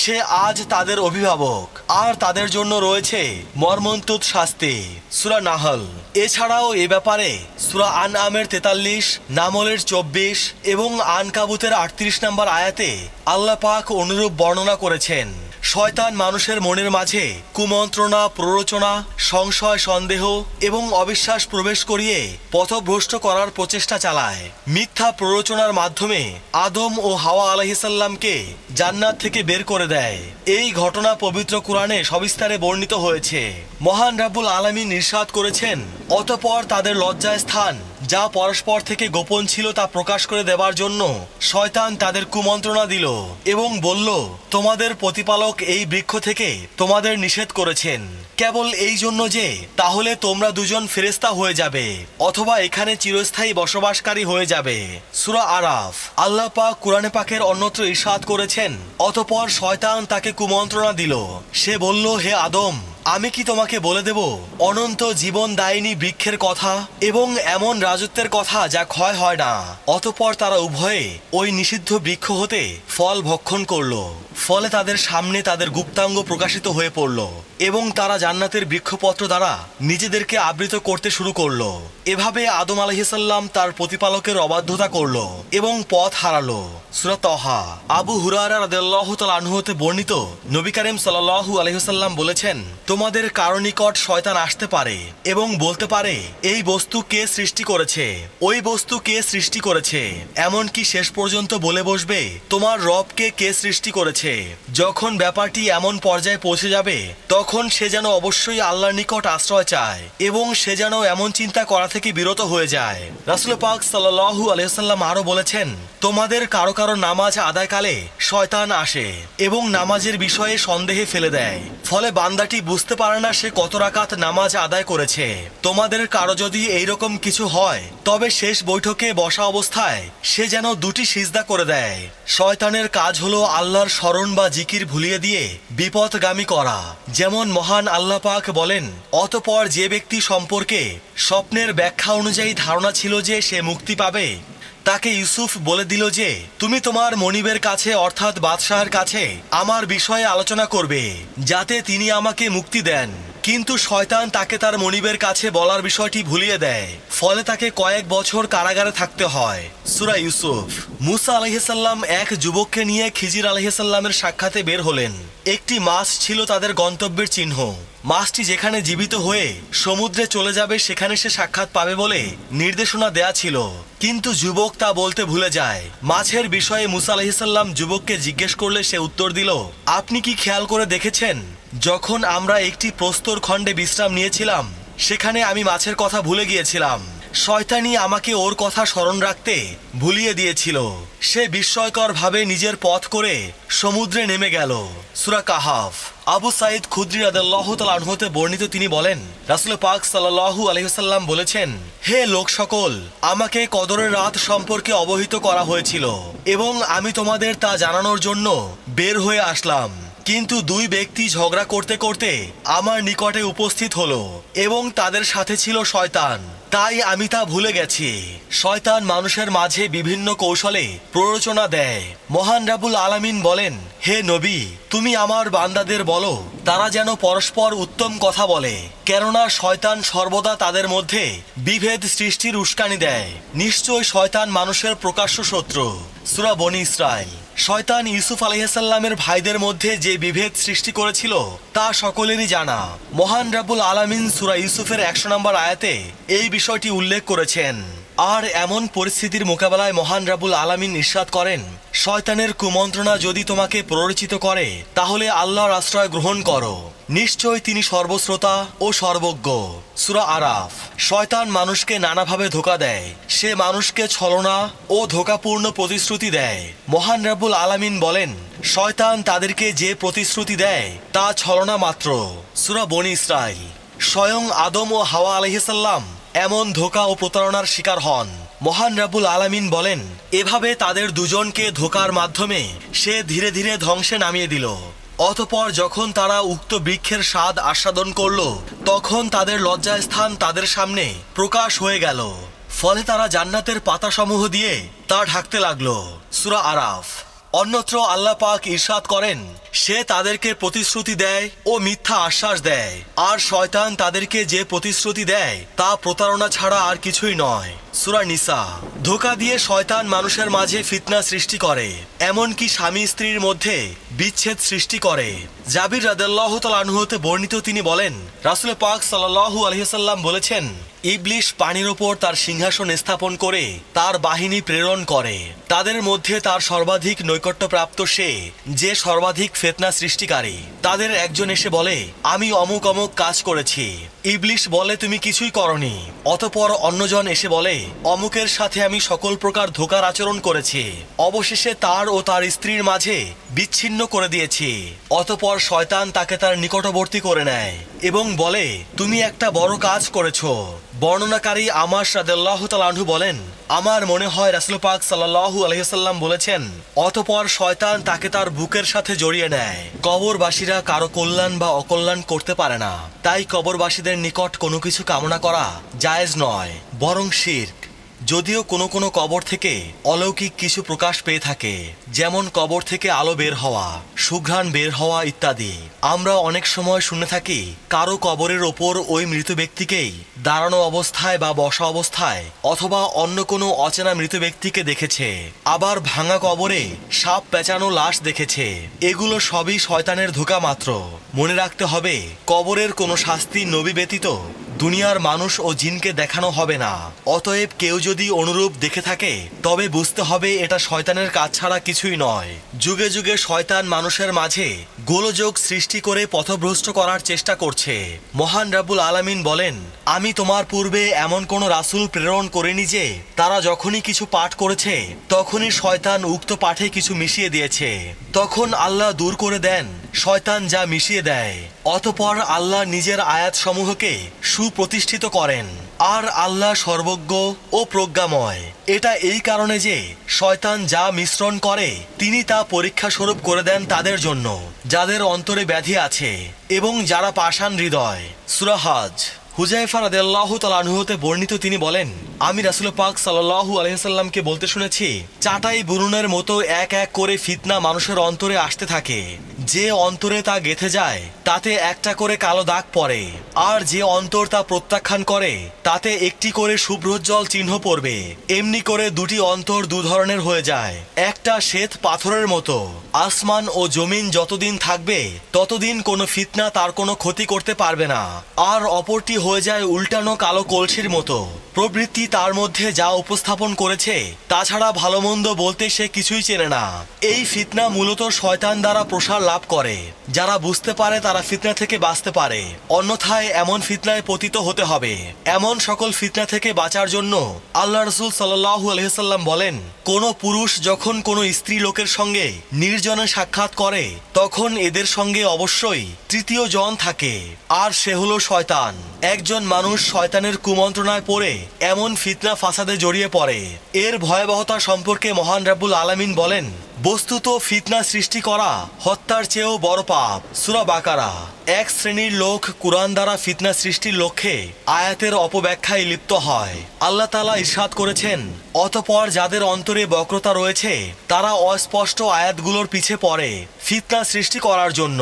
সে আজ তাদের অভিভাবক, আর তাদের জন্য রয়েছে মর্মন্তুদ শাস্তি। সূরা নাহল। এছাড়াও এ ব্যাপারে সূরা আনআমের 43, নামলের 24 এবং আনকাবুতের 38 নম্বর আয়াতে আল্লাহ পাক অনুরূপ বর্ণনা করেছেন। শয়তান মানুষের মনের মাঝে কুমন্ত্রণা, প্ররোচনা, সংশয়, সন্দেহ এবং অবিশ্বাস প্রবেশ করিয়ে পথভ্রষ্ট করার প্রচেষ্টা চালায়। মিথ্যা প্ররোচনার মাধ্যমে আদম ও হাওয়া আলাইহিসসালামকে জান্নাত থেকে বের করে দেয়। এই ঘটনা পবিত্র কুরআনে সবিস্তারে বর্ণিত হয়েছে। মহান রাব্বুল আলামিন ইরশাদ করেছেন, অতঃপর তাদের লজ্জায় স্থান যা পরস্পর থেকে গোপন ছিল তা প্রকাশ করে দেবার জন্য শয়তান তাদের কুমন্ত্রণা দিল এবং বলল, তোমাদের প্রতিপালক এই বৃক্ষ থেকে তোমাদের নিষেধ করেছেন কেবল এই জন্য যে তাহলে তোমরা দুজন ফেরেশতা হয়ে যাবে অথবা এখানে চিরস্থায়ী বসবাসকারী হয়ে যাবে। সূরা আরাফ। আল্লাহ পাক কুরআনে পাকের অন্যত্র ইরশাদ করেছেন, অতঃপর শয়তান তাকে কুমন্ত্রণা দিল। সে বলল, হে আদম, আমি কি তোমাকে বলে দেব অনন্ত জীবন দায়িনী বৃক্ষের কথা এবং এমন রাজত্বের কথা যা ক্ষয় হয় না? অতঃপর তারা উভয়ে ওই নিষিদ্ধ বৃক্ষ হতে ফল ভক্ষণ করল। ফলে তাদের সামনে তাদের গুপ্তাঙ্গ প্রকাশিত হয়ে পড়ল এবং তারা জান্নাতের বৃক্ষপত্র দ্বারা নিজেদেরকে আবৃত করতে শুরু করল। এভাবে আদম আলাইহিসসালাম তার প্রতিপালকের অবাধ্যতা করল এবং পথ হারালো। সূরা তাহা। আবু হুরায়রা রাদিয়াল্লাহু তাআলা আনহু হতে বর্ণিত, নবী করিম সাল্লাল্লাহু আলাইহি ওয়াসাল্লাম বলেছেন, তোমাদের কারো নিকট শয়তান আসতে পারে এবং বলতে পারে, এই বস্তু কে সৃষ্টি করেছে, ওই বস্তু কে সৃষ্টি করেছে, এমনকি শেষ পর্যন্ত বলে বসবে, তোমার রবকে কে সৃষ্টি করেছে। যখন ব্যাপারটি এমন পর্যায়ে পৌঁছে যাবে তখন সে যেন অবশ্যই আল্লাহর নিকট আশ্রয় চায় এবং সে যেন এমন চিন্তা করা থেকে বিরত হয়ে যায়। রাসূল পাক সাল্লাল্লাহু আলাইহি ওয়াসাল্লাম আরো বলেছেন, তোমাদের কারো কারো নামাজ আদায়কালে শয়তান আসে এবং নামাজের বিষয়ে সন্দেহে ফেলে দেয়, ফলে বান্দাটি বুঝতে পারে না সে কত রাকাত নামাজ আদায় করেছে। তোমাদের কারো যদি এইরকম কিছু হয় তবে শেষ বৈঠকে বসা অবস্থায় সে যেন দুটি সিজদা করে দেয়। শয়তানের কাজ হলো আল্লাহর স্মরণ বা জিকির ভুলিয়ে দিয়ে বিপথগামী করা। যেমন মহান আল্লাহ পাক বলেন, অতঃপর যে ব্যক্তি সম্পর্কে স্বপ্নের ব্যাখ্যা অনুযায়ী ধারণা ছিল যে সে মুক্তি পাবে, তাকে ইউসুফ বলে দিল যে তুমি তোমার মনিবের কাছে অর্থাৎ বাদশাহের কাছে আমার বিষয়ে আলোচনা করবে যাতে তিনি আমাকে মুক্তি দেন। কিন্তু শয়তান তাকে তার মনিবের কাছে বলার বিষয়টি ভুলিয়ে দেয়, ফলে তাকে কয়েক বছর কারাগারে থাকতে হয়। সূরা ইউসুফ। মুসা আলাইহিসসালাম এক যুবককে নিয়ে খিজির আলাইহিসসালামের সাক্ষাতে বের হলেন। একটি মাছ ছিল তাদের গন্তব্যের চিহ্ন। মাছটি যেখানে জীবিত হয়ে সমুদ্রে চলে যাবে সেখানে সে সাক্ষাৎ পাবে বলে নির্দেশনা দেয়া ছিল, কিন্তু যুবক তা বলতে ভুলে যায়। মাছের বিষয়ে মুসা আলাইহিসসালাম যুবককে জিজ্ঞেস করলে সে উত্তর দিল, আপনি কি খেয়াল করে দেখেছেন যখন আমরা একটি প্রস্তর খণ্ডে বিশ্রাম নিয়েছিলাম সেখানে আমি মাছের কথা ভুলে গিয়েছিলাম, শয়তানি আমাকে ওর কথা স্মরণ রাখতে ভুলিয়ে দিয়েছিল। সে বিস্ময়কর ভাবে নিজের পথ করে সমুদ্রে নেমে গেল। সূরা কাহাফ। আবু সাঈদ খুদরি রাদিয়াল্লাহু তাআলা আনহু হতে বর্ণিত, তিনি বলেন, রাসূল পাক সাল্লাল্লাহু আলাইহি ওয়াসাল্লাম বলেছেন, হে লোক সকল, আমাকে কদরের রাত সম্পর্কে অবহিত করা হয়েছিল এবং আমি তোমাদের তা জানানোর জন্য বের হয়ে আসলাম, কিন্তু দুই ব্যক্তি ঝগড়া করতে করতে আমার নিকটে উপস্থিত হলো এবং তাদের সাথে ছিল শয়তান, তাই আমি তা ভুলে গেছি। শয়তান মানুষের মাঝে বিভিন্ন কৌশলে প্ররোচনা দেয়। মহান রাব্বুল আলামিন বলেন, হে নবী, তুমি আমার বান্দাদের বলো তারা যেন পরস্পর উত্তম কথা বলে, কেননা শয়তান সর্বদা তাদের মধ্যে বিভেদ সৃষ্টির উস্কানি দেয়। নিশ্চয় শয়তান মানুষের প্রকাশ্য শত্রু। সূরা বনী ইসরাইল। শয়তান ইউসুফ আলাইহিসসালামের ভাইদের মধ্যে যে বিভেদ সৃষ্টি করেছিল তা সকলেরই জানা। মহান রাব্বুল আলামিন সূরা ইউসুফের 100 নম্বর আয়াতে এই বিষয়টি উল্লেখ করেছেন। আর এমন পরিস্থিতির মোকাবেলায় মহান রাব্বুল আলামিন ইরশাদ করেন, শয়তানের কুমন্ত্রণা যদি তোমাকে প্ররোচিত করে তাহলে আল্লাহর আশ্রয় গ্রহণ করো, নিশ্চয় তিনি সর্বশ্রোতা ও সর্বজ্ঞ। সূরা আরাফ। শয়তান মানুষকে নানাভাবে ধোঁকা দেয়। সে মানুষকে ছলনা ও ধোঁকাপূর্ণ প্রতিশ্রুতি দেয়। মহান রাব্বুল আলামিন বলেন, শয়তান তাদেরকে যে প্রতিশ্রুতি দেয় তা ছলনা মাত্র। সূরা বনী ইসরাইল। স্বয়ং আদম ও হাওয়া আলাইহিসসালাম এমন ধোঁকা ও প্রতারণার শিকার হন। মহান রাব্বুল আলামিন বলেন, এভাবে তাদের দুজনকে ধোঁকার মাধ্যমে সে ধীরে ধীরে ধ্বংসে নামিয়ে দিল। অতঃপর যখন তারা উক্ত বৃক্ষের স্বাদ আস্বাদন করল তখন তাদের লজ্জার স্থান তাদের সামনে প্রকাশ হয়ে গেল, ফলে তারা জান্নাতের পাতাসমূহ দিয়ে তা ঢাকতে লাগলো। সূরা আরাফ। অন্যত্র আল্লাহ পাক ইরশাদ করেন, সে তাদেরকে প্রতিশ্রুতি দেয় ও মিথ্যা আশ্বাস দেয়, আর শয়তান তাদেরকে যে প্রতিশ্রুতি দেয় তা প্রতারণা ছাড়া আর কিছুই নয়। সূরা নিসা। ধোঁকা দিয়ে শয়তান মানুষের মাঝে ফিতনা সৃষ্টি করে, এমনকি স্বামী স্ত্রীর মধ্যে বিচ্ছেদ সৃষ্টি করে। জাবির রাদিয়াল্লাহু তাআলা আনহু হতে বর্ণিত, তিনি বলেন, রাসূল পাক সাল্লাল্লাহু আলাইহি ওয়াসাল্লাম বলেছেন, ইবলিশ পানির ওপর তার সিংহাসন স্থাপন করে তার বাহিনী প্রেরণ করে। তাদের মধ্যে তার সর্বাধিক নৈকট্যপ্রাপ্ত সে, যে সর্বাধিক ফিতনা সৃষ্টিকারী। তাদের একজন এসে বলে, আমি অমুক অমুক কাজ করেছি। ইবলিশ বলে, তুমি কিছুই করনি। অতঃপর অন্যজন এসে বলে, অমুকের সাথে আমি সকল প্রকার ধোঁকার আচরণ করেছি, অবশেষে তার ও তার স্ত্রীর মাঝে বিচ্ছিন্ন করে দিয়েছি। অতঃপর শয়তান তাকে তার নিকটবর্তী করে নেয় এবং বলে, তুমি একটা বড় কাজ করেছো। বর্ণনাকারী আমাশ রাদিয়াল্লাহু তাআলা আনহু বলেন, আমার মনে হয় রাসূল পাক সাল্লাল্লাহু আলাইহি ওয়াসাল্লাম বলেছেন, অতঃপর শয়তান তাকে তার বুকের সাথে জড়িয়ে নেয়। কবরবাসীরা কারো কল্যাণ বা অকল্যাণ করতে পারে না, তাই কবরবাসীদের নিকট কোনো কিছু কামনা করা জায়েজ নয়, বরং শিরক। যদিও কোনো কোনো কবর থেকে অলৌকিক কিছু প্রকাশ পেয়ে থাকে, যেমন কবর থেকে আলো বের হওয়া, সুঘ্রাণ বের হওয়া ইত্যাদি। আমরা অনেক সময় শুনে থাকি কারো কবরের ওপর ওই মৃত ব্যক্তিকেই দাঁড়ানো অবস্থায় বা বসা অবস্থায় অথবা অন্য কোনো অচেনা মৃত ব্যক্তিকে দেখেছে, আবার ভাঙা কবরে সাপ পেঁচানো লাশ দেখেছে। এগুলো সবই শয়তানের ধোঁকা মাত্র। মনে রাখতে হবে, কবরের কোনো শাস্তি নবী ব্যতীত দুনিয়ার মানুষ ও জিনকে দেখানো হবে না। অতএব কেউ যদি অনুরূপ দেখে থাকে তবে বুঝতে হবে এটা শয়তানের কাজ ছাড়া কিছুই নয়। যুগে যুগে শয়তান মানুষের মাঝে গোলযোগ সৃষ্টি করে পথভ্রষ্ট করার চেষ্টা করছে। মহান রাব্বুল আলামিন বলেন, আমি তোমার পূর্বে এমন কোন রাসূল প্রেরণ করিনি যে তারা যখনই কিছু পাঠ করেছে তখনই শয়তান উক্ত পাঠে কিছু মিশিয়ে দিয়েছে। তখন আল্লাহ দূর করে দেন শয়তান যা মিশিয়ে দেয়। অতঃপর আল্লাহ নিজের আয়াতসমূহকে সুপ্রতিষ্ঠিত করেন। আর আল্লাহ সর্বজ্ঞ ও প্রজ্ঞাময়। এটা এই কারণে যে শয়তান যা মিশ্রণ করে তিনি তা পরীক্ষা স্বরূপ করে দেন তাদের জন্য যাদের অন্তরে ব্যাধি আছে এবং যারা পাষাণ হৃদয়। সূরা হজ। হুযায়ফা রাদিয়াল্লাহু তাআলা আনহু হতে বর্ণিত, তিনি বলেন, আমি রাসূল পাক সাল্লাল্লাহু আলাইহি ওয়াসাল্লামকে বলতে শুনেছি, চাটাই বুরুনের মতো এক এক করে ফিতনা মানুষের অন্তরে আসতে থাকে। যে অন্তরে তা গেঁথে যায় তাতে একটা করে কালো দাগ পড়ে, আর যে অন্তর তা প্রত্যাখ্যান করে তাতে একটি করে শুভ্রোজ্জ্বল চিহ্ন পড়বে। এমনি করে দুটি অন্তর দু ধরনের হয়ে যায়। একটা শ্বেত পাথরের মতো, আসমান ও জমিন যতদিন থাকবে ততদিন কোনো ফিতনা তার কোনো ক্ষতি করতে পারবে না। আর অপরটি হয়ে যায় উল্টানো কালো কলসির মতো। প্রবৃত্তি তার মধ্যে যা উপস্থাপন করেছে তাছাড়া ভালো মন্দ বলতে সে কিছুই চেনে না। এই ফিতনা মূলত শয়তান দ্বারা প্রসার লাভ করে। যারা বুঝতে পারে তারা ফিতনা থেকে বাঁচতে পারে, অন্যথায় এমন ফিতনায় পতিত হতে হবে। এমন সকল ফিতনা থেকে বাঁচার জন্য আল্লাহ রাসূল সাল্লাল্লাহু আলাইহি ওয়াসাল্লাম বলেন, কোন পুরুষ যখন কোনো স্ত্রী লোকের সঙ্গে নির্জনে সাক্ষাৎ করে তখন এদের সঙ্গে অবশ্যই তৃতীয় জন থাকে, আর সে হলো শয়তান। একজন মানুষ শয়তানের কুমন্ত্রণায় পড়ে এমন ফিতনা ফাসাদে জড়িয়ে পড়ে, এর ভয়াবহতা সম্পর্কে মহান রাব্বুল আলামিন বলেন, বস্তুত ফিতনা সৃষ্টি করা হত্যার চেয়েও বড় পাপ। সূরা বাকারা। এক শ্রেণীর লোক কুরআন দ্বারা ফিতনা সৃষ্টির লক্ষ্যে আয়াতের অপব্যাখ্যায় লিপ্ত হয়। আল্লাহ তাআলা ইরশাদ করেছেন, অতঃপর যাদের অন্তরে বক্রতা রয়েছে তারা অস্পষ্ট আয়াতগুলোর পিছে পড়ে ফিতনা সৃষ্টি করার জন্য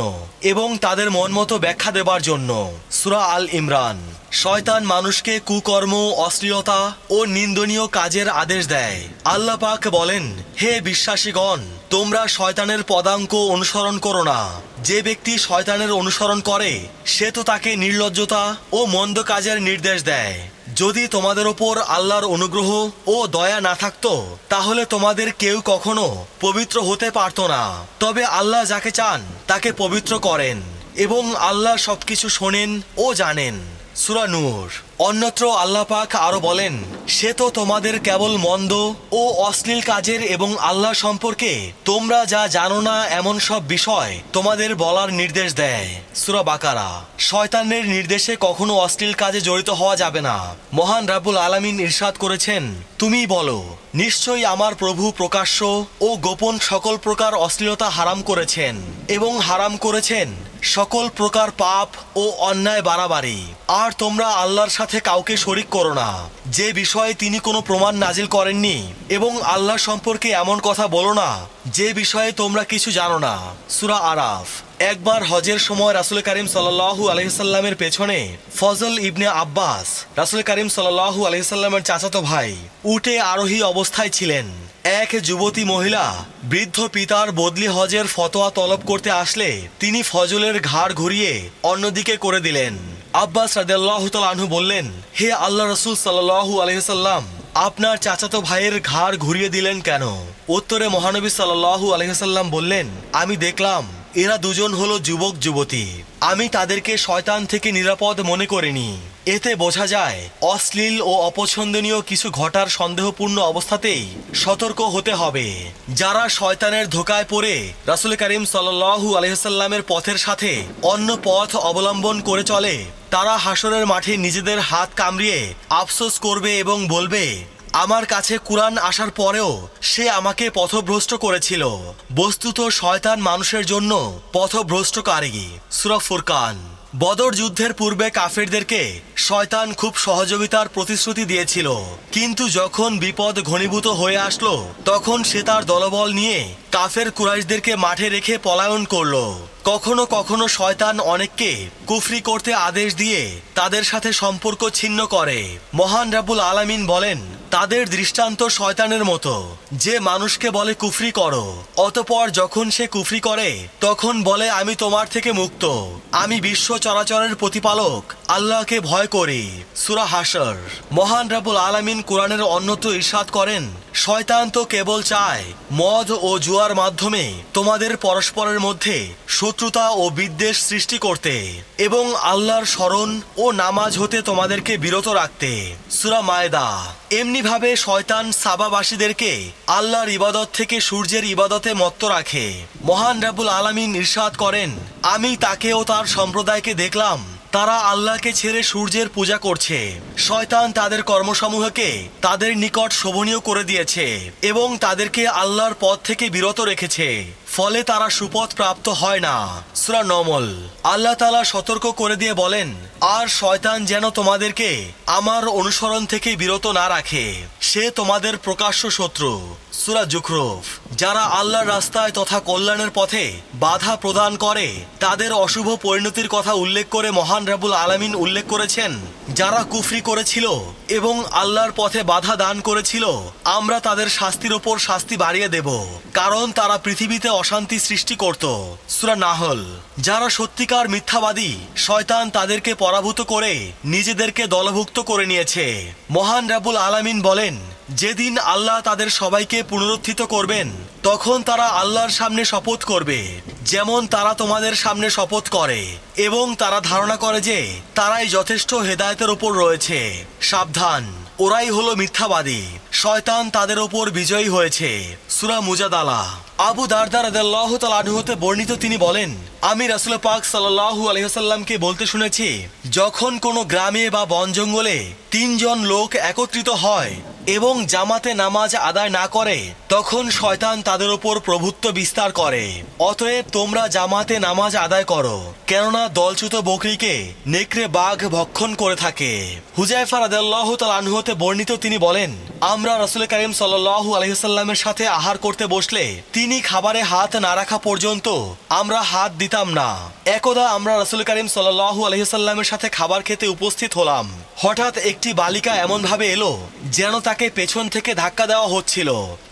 এবং তাদের মন মতো ব্যাখ্যা দেবার জন্য। সূরা আল ইমরান। শয়তান মানুষকে কুকর্ম, অশ্লীলতা ও নিন্দনীয় কাজের আদেশ দেয়। আল্লাহ পাক বলেন, হে বিশ্বাসীগণ, তোমরা শয়তানের পদাঙ্ক অনুসরণ করো না। যে ব্যক্তি শয়তানের অনুসরণ করে সে তো তাকে নির্লজ্জতা ও মন্দ কাজের নির্দেশ দেয়। যদি তোমাদের ওপর আল্লাহর অনুগ্রহ ও দয়া না থাকতো তাহলে তোমাদের কেউ কখনো পবিত্র হতে পারতো না। তবে আল্লাহ যাকে চান তাকে পবিত্র করেন এবং আল্লাহ সবকিছু শোনেন ও জানেন। সূরা নূর। অন্যত্র আল্লাহ পাক আরো বলেন, সে তো তোমাদের কেবল মন্দ ও অশ্লীল কাজের এবং আল্লাহ সম্পর্কে তোমরা যা জানো না এমন সব বিষয় তোমাদের বলার নির্দেশ দেয়। সূরা বাকারা। শয়তানের নির্দেশে কখনো অশ্লীল কাজে জড়িত হওয়া যাবে না। মহান রাব্বুল আলামিন ইরশাদ করেছেন, তুমি বলো, নিশ্চয়ই আমার প্রভু প্রকাশ্য ও গোপন সকল প্রকার অশ্লীলতা হারাম করেছেন এবং হারাম করেছেন সকল প্রকার পাপ ও অন্যায় বাড়াবাড়ি। আর তোমরা আল্লাহর সাথে সাথে কাউকে শরিক করো না, যে বিষয়ে তিনি কোনো প্রমাণ নাজিল করেননি, এবং আল্লাহ সম্পর্কে এমন কথা বলো না যে বিষয়ে তোমরা কিছু জানো না। সূরা আরাফ। একবার হজের সময় রাসূল করিম সাল্লাল্লাহু আলাইহি সাল্লামের পেছনে ফজল ইবনে আব্বাস, রাসূল করিম সাল্লাল্লাহু আলাইহি সাল্লামের চাচাতো ভাই, উটে আরোহী অবস্থায় ছিলেন। এক যুবতী মহিলা বৃদ্ধ পিতার বদলি হজের ফতোয়া তলব করতে আসলে তিনি ফজলের ঘাড় ঘুরিয়ে অন্যদিকে করে দিলেন। আব্বাস রাদিয়াল্লাহু তাআলা আনহু বললেন, হে আল্লাহ রাসূল সাল্লাল্লাহু আলাইহি সাল্লাম, আপনার চাচাতো ভাইয়ের ঘাড় ঘুরিয়ে দিলেন কেন? উত্তরে মহানবী সাল্লাল্লাহু আলাইহি সাল্লাম বললেন, আমি দেখলাম এরা দুজন হলো যুবক যুবতী, আমি তাদেরকে শয়তান থেকে নিরাপদ মনে করিনি। এতে বোঝা যায় অশ্লীল ও অপছন্দনীয় কিছু ঘটার সন্দেহপূর্ণ অবস্থাতেই সতর্ক হতে হবে। যারা শয়তানের ধোকায় পড়ে রাসূল করিম সাল্লাল্লাহু আলাইহি সাল্লামের পথের সাথে অন্য পথ অবলম্বন করে চলে, তারা হাসরের মাঠে নিজেদের হাত কামড়িয়ে আফসোস করবে এবং বলবে, আমার কাছে কুরআন আসার পরেও সে আমাকে পথভ্রষ্ট করেছিল। বস্তুত শয়তান মানুষের জন্য পথভ্রষ্টকারী। সূরা ফুরকান। বদর যুদ্ধের পূর্বে কাফেরদেরকে শয়তান খুব সহযোগিতার প্রতিশ্রুতি দিয়েছিল, কিন্তু যখন বিপদ ঘনীভূত হয়ে আসলো তখন সে তার দলবল নিয়ে কাফের কুরাইশদেরকে মাঠে রেখে পলায়ন করলো। কখনো কখনো শয়তান অনেককে কুফরি করতে আদেশ দিয়ে তাদের সাথে সম্পর্ক ছিন্ন করে। মহান রাব্বুল আলামিন বলেন, তাদের দৃষ্টান্ত শয়তানের মতো, যে মানুষকে বলে কুফরি করো, অতঃপর যখন সে কুফরি করে তখন বলে আমি তোমার থেকে মুক্ত, আমি বিশ্ব চরাচরের প্রতিপালক আল্লাহকে ভয় করি। সূরা হাশর। মহান রাব্বুল আলামিন কোরআনের অন্যত্র ইরশাদ করেন, শয়তান তো কেবল চায় মদ ও জুয়ার মাধ্যমে তোমাদের পরস্পরের মধ্যে শত্রুতা ও বিদ্বেষ সৃষ্টি করতে এবং আল্লাহর স্মরণ ও নামাজ হতে তোমাদেরকে বিরত রাখতে। সূরা মায়েদা। এমনিভাবে শয়তান সাবাবাসীদেরকে আল্লাহর ইবাদত থেকে সূর্যের ইবাদতে মত্ত রাখে। মহান রাব্বুল আলামিন ইরশাদ করেন, আমি তাকে ও তার সম্প্রদায়কে দেখলাম তারা আল্লাহকে ছেড়ে সূর্যের পূজা করছে। শয়তান তাদের কর্মসমূহকে তাদের নিকট শোভনীয় করে দিয়েছে এবং তাদেরকে আল্লাহর পথ থেকে বিরত রেখেছে, ফলে তারা সুপথ প্রাপ্ত হয় না। সূরা নমল। আল্লাহ তাআলা সতর্ক করে দিয়ে বলেন, আর শয়তান যেন তোমাদেরকে আমার অনুসরণ থেকে বিরত না রাখে, সে তোমাদের প্রকাশ্য শত্রু। সূরা জুখরুফ। যারা আল্লাহর রাস্তায় তথা কল্যাণের পথে বাধা প্রদান করে তাদের অশুভ পরিণতির কথা উল্লেখ করে মহান রাব্বুল আলামিন উল্লেখ করেছেন, যারা কুফরি করেছিল এবং আল্লাহর পথে বাধা দান করেছিল আমরা তাদের শাস্তির ওপর শাস্তি বাড়িয়ে দেব, কারণ তারা পৃথিবীতে অশান্তি সৃষ্টি করত। সূরা নাহল। যারা সত্যিকার মিথ্যাবাদী, শয়তান তাদেরকে পরাভূত করে নিজেদেরকে দলভুক্ত করে নিয়েছে। মহান রাব্বুল আলামিন বলেন, যেদিন আল্লাহ তাদের সবাইকে পুনরুত্থিত করবেন তখন তারা আল্লাহর সামনে শপথ করবে যেমন তারা তোমাদের সামনে শপথ করে, এবং তারা ধারণা করে যে তারাই যথেষ্ট হেদায়েতের উপর রয়েছে। সাবধান, ওরাই হলো মিথ্যাবাদী, শয়তান তাদের ওপর বিজয়ী হয়েছে। সূরা মুজাদালা। আবু দারদা রাদিয়াল্লাহু তাআলা আনহু হতে বর্ণিত, তিনি বলেন, আমি রাসূল পাক সাল্লাল্লাহু আলাইহি ওয়াসাল্লামকে বলতে শুনেছি, যখন কোনো গ্রামে বা বন জঙ্গলে 3 জন লোক একত্রিত হয় এবং জামাতে নামাজ আদায় না করে তখন শয়তান তাদের উপর প্রভুত্ব বিস্তার করে। অতএব তোমরা জামাতে নামাজ আদায় করো, কেননা দলচ্যুত বকরীকে নেকড়ে বাঘ ভক্ষণ করে থাকে। হুযায়ফা রাদিয়াল্লাহু তাআলা আনহু হতে বর্ণিত, তিনি বলেন, আমরা রাসূল কারীম সাল্লাল্লাহু আলাইহি ওয়াসাল্লামের সাথে আহার করতে বসলে তিনি খাবারে হাত না রাখা পর্যন্ত আমরা হাত দিতাম না। একদা আমরা রাসূল কারীম সাল্লাল্লাহু আলাইহি ওয়াসাল্লামের সাথে খাবার খেতে উপস্থিত হলাম। হঠাৎ একটি বালিকা এমনভাবে এলো যেন তাকে পেছন থেকে ধাক্কা দেওয়া হচ্ছিল।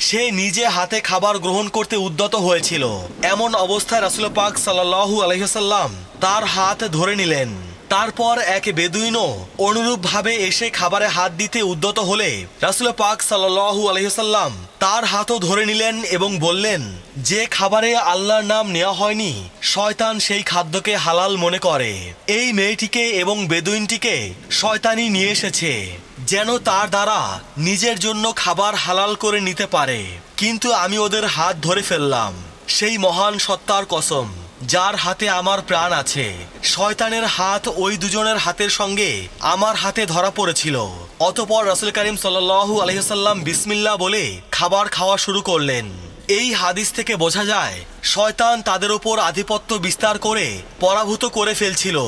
সে নিজে হাতে খাবার গ্রহণ করতে উদ্যত হয়েছিল। এমন অবস্থায় রাসূল পাক সাল্লাল্লাহু আলাইহি ওয়াসাল্লাম তার হাত ধরে নিলেন। তারপর এক বেদুইনও অনুরূপভাবে এসে খাবারে হাত দিতে উদ্যত হলে রাসূল পাক সাল্লাল্লাহু আলাইহি ওয়াসাল্লাম তার হাতও ধরে নিলেন এবং বললেন, যে খাবারে আল্লাহর নাম নেওয়া হয়নি শয়তান সেই খাদ্যকে হালাল মনে করে। এই মেয়েটিকে এবং বেদুইনটিকে শয়তানই নিয়ে এসেছে যেন তার দ্বারা নিজের জন্য খাবার হালাল করে নিতে পারে, কিন্তু আমি ওদের হাত ধরে ফেললাম। সেই মহান সত্তার কসম যার হাতে আমার প্রাণ আছে, শয়তানের হাত ওই দুজনের হাতের সঙ্গে আমার হাতে ধরা পড়েছিল। অতঃপর রাসূল কারীম সাল্লাল্লাহু আলাইহি ওয়াসাল্লাম বিসমিল্লাহ বলে খাবার খাওয়া শুরু করলেন। এই হাদিস থেকে বোঝা যায় শয়তান তাদের উপর আধিপত্য বিস্তার করে পরাভূত করে ফেলছিল,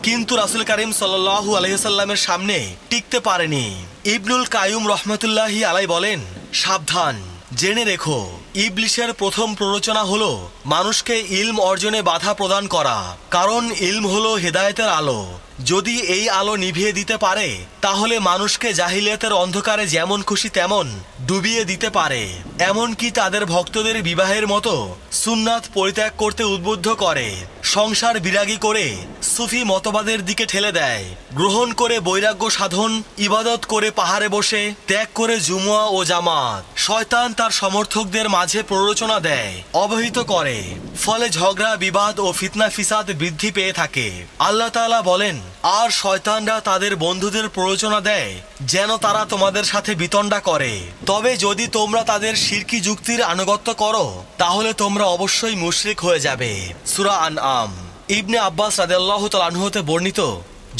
কিন্তু রাসূল করিম সাল্লাল্লাহু আলাইহি সাল্লামের সামনে টিকতে পারেনি। ইবনুল কাইয়ুম রহমতুল্লাহি আলাই বলেন, সাবধান, জেনে রেখো, ইবলিসের প্রথম প্ররোচনা হলো মানুষকে ইলম অর্জনে বাধা প্রদান করা, কারণ ইলম হলো হেদায়েতের আলো। যদি এই আলো নিভিয়ে দিতে পারে তাহলে মানুষকে জাহিলিয়াতের অন্ধকারে যেমন খুশি তেমন ডুবিয়ে দিতে পারে, এমনকি তাদের ভক্তদের বিবাহের মতো সুন্নাত পরিত্যাগ করতে উদ্বুদ্ধ করে, সংসার বিরাগী করে সুফি মতবাদের দিকে ঠেলে দেয়, গ্রহণ করে বৈরাগ্য সাধন, ইবাদত করে পাহাড়ে বসে, ত্যাগ করে জুমুয়া ও জামাত। শয়তান তার সমর্থকদের মাঝে প্ররোচনা দেয়, অবহিত করে, ফলে ঝগড়া বিবাদ ও ফিতনা ফিসাদ বৃদ্ধি পেয়ে থাকে। আল্লাহ তাআলা বলেন, আর শয়তানরা তাদের বন্ধুদের প্ররোচনা দেয় যেন তারা তোমাদের সাথে বিতণ্ডা করে, তবে যদি তোমরা তাদের শিরকি যুক্তির আনুগত্য করো তাহলে তোমরা অবশ্যই মুশরিক হয়ে যাবে। সূরা আনআম। ইবনে আব্বাস রাদিয়াল্লাহু তাআলা আনহু হতে বর্ণিত,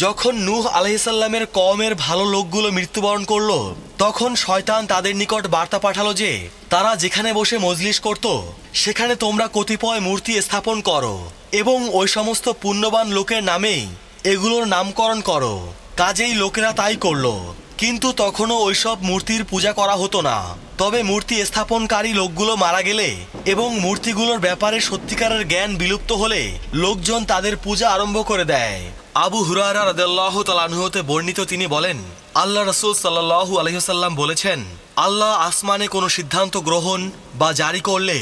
যখন নূহ আলাইহিস সালামের কওমের ভালো লোকগুলো মৃত্যুবরণ করলো তখন শয়তান তাদের নিকট বার্তা পাঠালো যে তারা যেখানে বসে মজলিস করত সেখানে তোমরা কতিপয় মূর্তি স্থাপন করো এবং ওই সমস্ত পুণ্যবান লোকের নামেই এগুলোর নামকরণ করো। কাজেই লোকেরা তাই করলো, কিন্তু তখনও ওইসব মূর্তির পূজা করা হতো না। তবে মূর্তি স্থাপনকারী লোকগুলো মারা গেলে এবং মূর্তিগুলোর ব্যাপারে সত্যিকারের জ্ঞান বিলুপ্ত হলে লোকজন তাদের পূজা আরম্ভ করে দেয়। আবু হুরায়রা রাদিয়াল্লাহু তাআলা আনহু হতে বর্ণিত, তিনি বলেন, আল্লাহ রাসূল সাল্লাল্লাহু আলাইহি ওয়াসাল্লাম বলেছেন, আল্লাহ আসমানে কোনো সিদ্ধান্ত গ্রহণ বা জারি করলে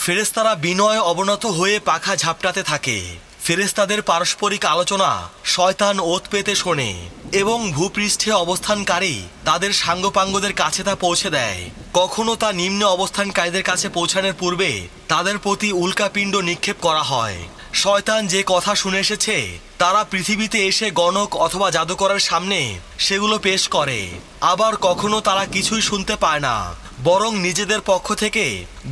ফেরেশতারা বিনয় অবনত হয়ে পাখা ঝাপটাতে থাকে। ফেরেশতাদের পারস্পরিক আলোচনা শয়তান ওত পেতে শোনে এবং ভূপৃষ্ঠে অবস্থানকারী তাদের সাঙ্গপাঙ্গদের কাছে তা পৌঁছে দেয়। কখনো তা নিম্ন অবস্থানকারীদের কাছে পৌঁছানোর পূর্বে তাদের প্রতি উল্কাপিণ্ড নিক্ষেপ করা হয়। শয়তান যে কথা শুনে এসেছে তারা পৃথিবীতে এসে গণক অথবা জাদুকরের সামনে সেগুলো পেশ করে। আবার কখনো তারা কিছুই শুনতে পায় না, বরং নিজেদের পক্ষ থেকে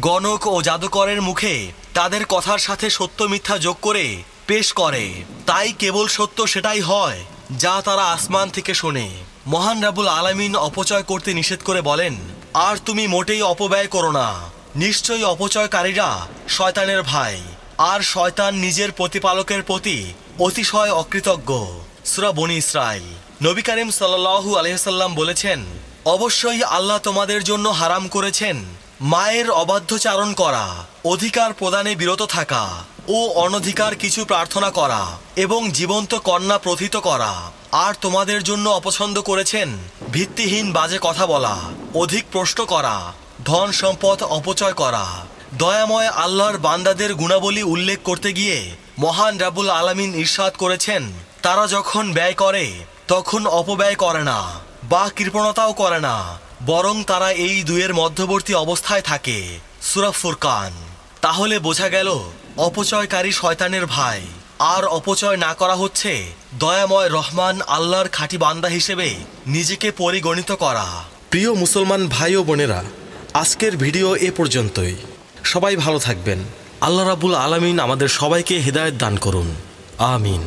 গণক ও জাদুকরের মুখে তাদের কথার সাথে সত্য মিথ্যা যোগ করে পেশ করে। তাই কেবল সত্য সেটাই হয় যা তারা আসমান থেকে শোনে। মহান রাব্বুল আলামিন অপচয় করতে নিষেধ করে বলেন, আর তুমি মোটেই অপব্যয় করো না, নিশ্চয়ই অপচয়কারীরা শয়তানের ভাই, আর শয়তান নিজের প্রতিপালকের প্রতি অতিশয় অকৃতজ্ঞ। সূরা বনী ইসরাইল। নবী করিম সাল্লাল্লাহু আলাইহি ওয়াসাল্লাম বলেছেন, অবশ্যই আল্লাহ তোমাদের জন্য হারাম করেছেন মায়ের অবাধ্যচারণ করা, অধিকার প্রদানে বিরত থাকা ও অনধিকার কিছু প্রার্থনা করা এবং জীবন্ত কন্যা প্রথিত করা। আর তোমাদের জন্য অপছন্দ করেছেন ভিত্তিহীন বাজে কথা বলা, অধিক প্রশ্ন করা, ধন সম্পদ অপচয় করা। দয়াময় আল্লাহর বান্দাদের গুণাবলী উল্লেখ করতে গিয়ে মহান রাব্বুল আলামিন ইরশাদ করেছেন, তারা যখন ব্যয় করে তখন অপব্যয় করে না বা কৃপণতাও করে না, বরং তারা এই দুয়ের মধ্যবর্তী অবস্থায় থাকে। সূরা ফুরকান। তাহলে বোঝা গেল অপচয়কারী শয়তানের ভাই, আর অপচয় না করা হচ্ছে দয়াময় রহমান আল্লাহর খাঁটি বান্দা হিসেবে নিজেকে পরিগণিত করা। প্রিয় মুসলমান ভাই ও বোনেরা, আজকের ভিডিও এ পর্যন্তই। সবাই ভালো থাকবেন। আল্লাহ রাব্বুল আলামিন আমাদের সবাইকে হেদায়েত দান করুন। আমিন।